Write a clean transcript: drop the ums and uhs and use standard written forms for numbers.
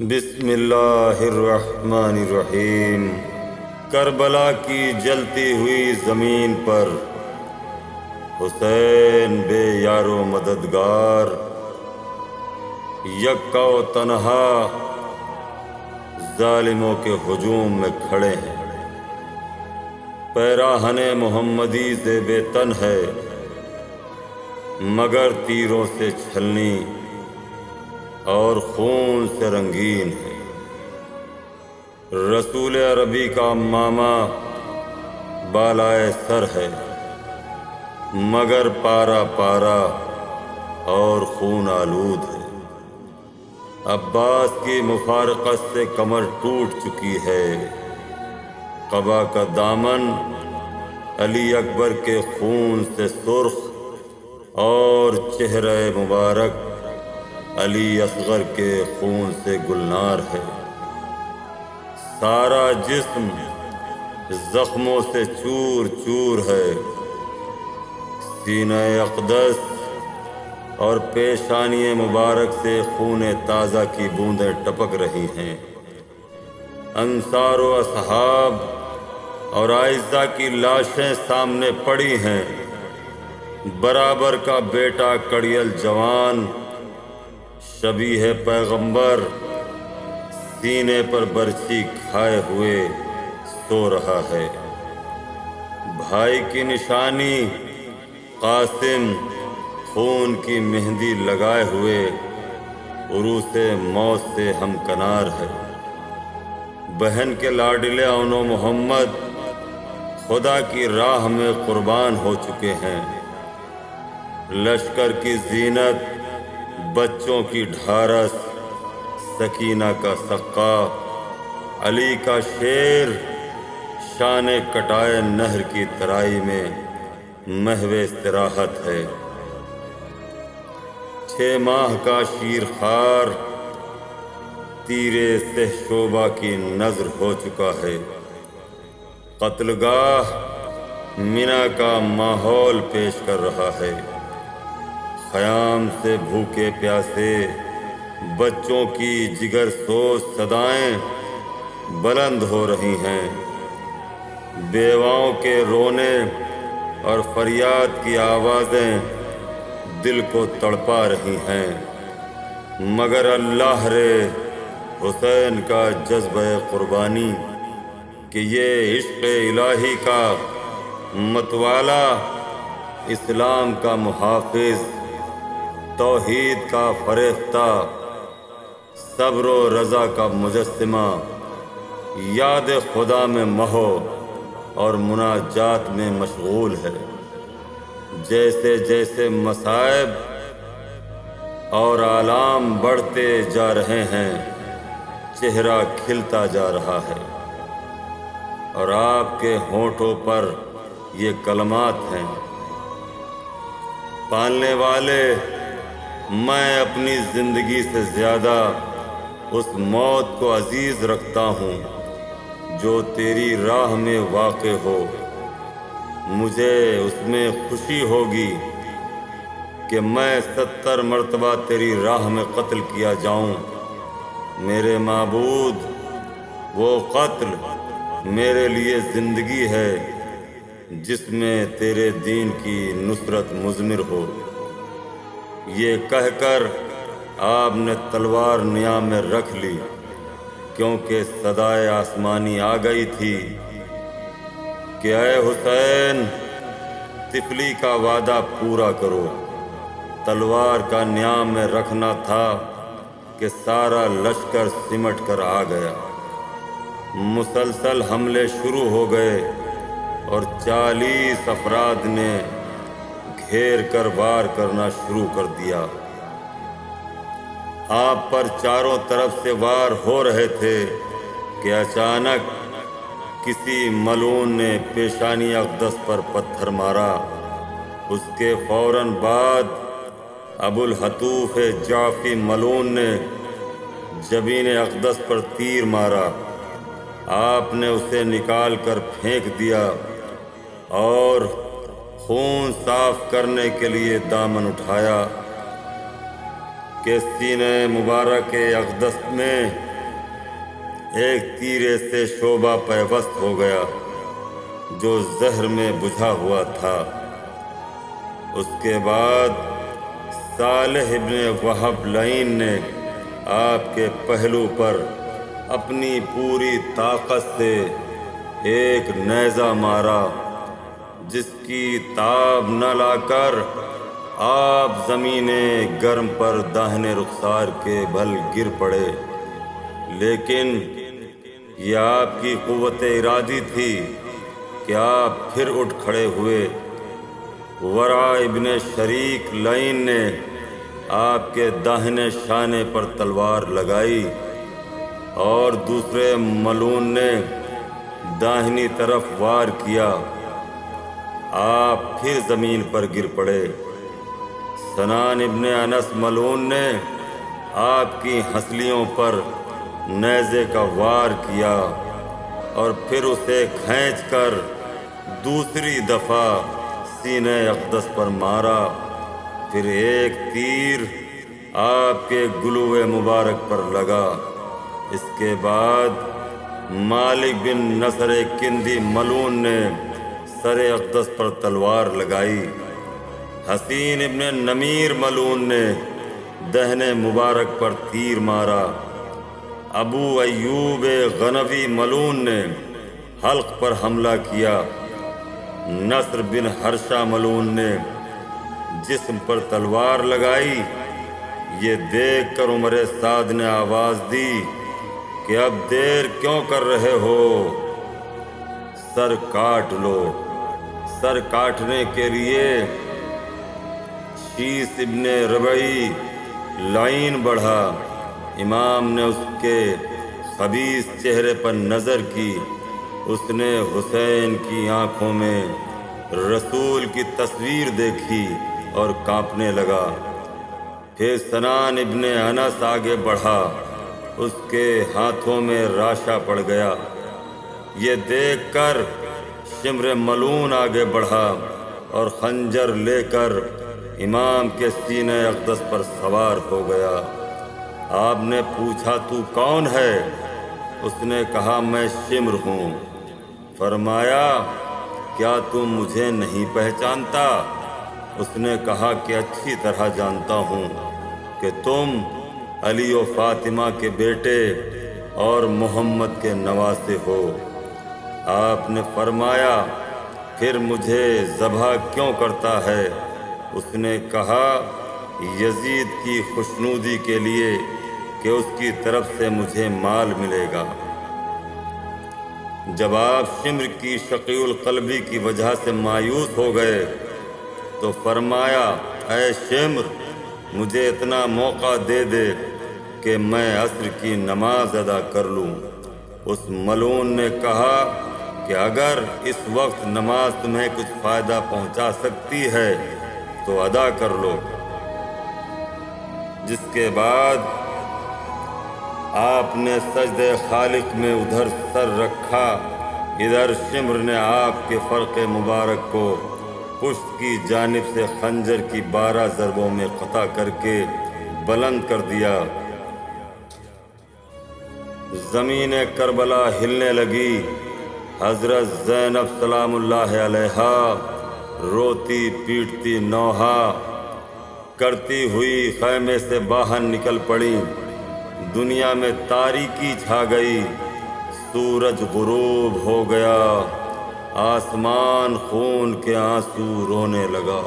بسم اللہ الرحمن الرحیم۔ کربلا کی جلتی ہوئی زمین پر حسین بے یار و مددگار یکا و تنہا ظالموں کے ہجوم میں کھڑے ہیں۔ پیراہن محمدی سے بے تن ہے مگر تیروں سے چھلنی اور خون سے رنگین ہے۔ رسول عربی کا ماما بالائے سر ہے مگر پارا پارا اور خون آلود ہے۔ عباس کی مفارقت سے کمر ٹوٹ چکی ہے۔ قبا کا دامن علی اکبر کے خون سے سرخ اور چہرہ مبارک علی اصغر کے خون سے گلنار ہے۔ سارا جسم زخموں سے چور چور ہے۔ سینہ اقدس اور پیشانی مبارک سے خون تازہ کی بوندیں ٹپک رہی ہیں۔ انصار و اصحاب اور اعزاء کی لاشیں سامنے پڑی ہیں۔ برابر کا بیٹا کڑیل جوان شبیہ پیغمبر سینے پر برچی کھائے ہوئے سو رہا ہے۔ بھائی کی نشانی قاسم خون کی مہندی لگائے ہوئے عروس موت سے ہمکنار ہے۔ بہن کے لاڈلے اون و محمد خدا کی راہ میں قربان ہو چکے ہیں۔ لشکر کی زینت بچوں کی ڈھارس سکینہ کا سقا علی کا شیر شان کٹائے نہر کی ترائی میں محو استراحت ہے۔ 6 ماہ کا شیر خار تیرے سہ شعبہ کی نظر ہو چکا ہے۔ قتل گاہ منی کا ماحول پیش کر رہا ہے۔ خیام سے بھوکے پیاسے بچوں کی جگر سوز صدائیں بلند ہو رہی ہیں۔ بیواؤں کے رونے اور فریاد کی آوازیں دل کو تڑپا رہی ہیں مگر اللہ رے حسین کا جذبہ قربانی کہ یہ عشق الہی کا متوالا، اسلام کا محافظ، توحید کا فریفتہ، صبر و رضا کا مجسمہ، یاد خدا میں مہو اور مناجات میں مشغول ہے۔ جیسے جیسے مصائب اور آلام بڑھتے جا رہے ہیں چہرہ کھلتا جا رہا ہے اور آپ کے ہونٹوں پر یہ کلمات ہیں: پالنے والے، میں اپنی زندگی سے زیادہ اس موت کو عزیز رکھتا ہوں جو تیری راہ میں واقع ہو۔ مجھے اس میں خوشی ہوگی کہ میں 70 مرتبہ تیری راہ میں قتل کیا جاؤں۔ میرے معبود، وہ قتل میرے لیے زندگی ہے جس میں تیرے دین کی نصرت مضمر ہو۔ یہ کہہ کر آپ نے تلوار نیام میں رکھ لی کیونکہ صدائے آسمانی آ گئی تھی کہ اے حسین، طفلی کا وعدہ پورا کرو۔ تلوار کا نیام میں رکھنا تھا کہ سارا لشکر سمٹ کر آ گیا۔ مسلسل حملے شروع ہو گئے اور 40 افراد نے گھیر کر وار کرنا شروع کر دیا۔ آپ پر چاروں طرف سے وار ہو رہے تھے کہ اچانک کسی ملعون نے پیشانی اقدس پر پتھر مارا۔ اس کے فوراً بعد ابو الحتوف جعفی ملعون نے جبین اقدس پر تیر مارا۔ آپ نے اسے نکال کر پھینک دیا اور خون صاف کرنے کے لیے دامن اٹھایا کہ سینہ مبارک اقدس میں ایک تیرے سے شعبہ پیوست ہو گیا جو زہر میں بجھا ہوا تھا۔ اس کے بعد صالح ابن وہب لعین نے آپ کے پہلو پر اپنی پوری طاقت سے ایک نیزہ مارا، جس کی تاب نہ لا کر آپ زمین گرم پر داہنے رخسار کے بھل گر پڑے، لیکن یہ آپ کی قوت ارادی تھی کہ آپ پھر اٹھ کھڑے ہوئے۔ ورع ابن شریک لعین نے آپ کے داہنے شانے پر تلوار لگائی اور دوسرے ملعون نے داہنی طرف وار کیا، آپ پھر زمین پر گر پڑے۔ سنان ابن انس ملعون نے آپ کی ہنسلیوں پر نیزے کا وار کیا اور پھر اسے کھینچ کر دوسری دفعہ سینہ اقدس پر مارا، پھر ایک تیر آپ کے گلوے مبارک پر لگا۔ اس کے بعد مالک بن نصر کندی ملعون نے سر اقدس پر تلوار لگائی۔ حسین ابن نمیر ملعون نے دہنے مبارک پر تیر مارا۔ ابو ایوب غنوی ملعون نے حلق پر حملہ کیا۔ نصر بن حرشہ ملعون نے جسم پر تلوار لگائی۔ یہ دیکھ کر عمر سعد نے آواز دی کہ اب دیر کیوں کر رہے ہو، سر کاٹ لو۔ سر کاٹنے کے لیے شیس ابن ربعی لعین بڑھا۔ امام نے اس کے خبیث چہرے پر نظر کی، اس نے حسین کی آنکھوں میں رسول کی تصویر دیکھی اور کانپنے لگا۔ پھر سنان ابن انس آگے بڑھا، اس کے ہاتھوں میں راشا پڑ گیا۔ یہ دیکھ کر شمر ملعون آگے بڑھا اور خنجر لے کر امام کے سینہ اقدس پر سوار ہو گیا۔ آپ نے پوچھا تو کون ہے؟ اس نے کہا میں شمر ہوں۔ فرمایا کیا تم مجھے نہیں پہچانتا؟ اس نے کہا کہ اچھی طرح جانتا ہوں کہ تم علی و فاطمہ کے بیٹے اور محمد کے نواسے ہو۔ آپ نے فرمایا پھر مجھے ذبح کیوں کرتا ہے؟ اس نے کہا یزید کی خوشنودی کے لیے کہ اس کی طرف سے مجھے مال ملے گا۔ جب آپ شمر کی شقی القلبی کی وجہ سے مایوس ہو گئے تو فرمایا اے شمر، مجھے اتنا موقع دے دے کہ میں عصر کی نماز ادا کر لوں۔ اس ملعون نے کہا کہ اگر اس وقت نماز تمہیں کچھ فائدہ پہنچا سکتی ہے تو ادا کر لو۔ جس کے بعد آپ نے سجدہ خالق میں ادھر سر رکھا، ادھر شمر نے آپ کے فرق مبارک کو پشت کی جانب سے خنجر کی 12 ضربوں میں قطع کر کے بلند کر دیا۔ زمین کربلا ہلنے لگی۔ حضرت زینب سلام اللہ علیہا روتی پیٹتی نوحہ کرتی ہوئی خیمے سے باہر نکل پڑی۔ دنیا میں تاریکی چھا گئی، سورج غروب ہو گیا، آسمان خون کے آنسو رونے لگا۔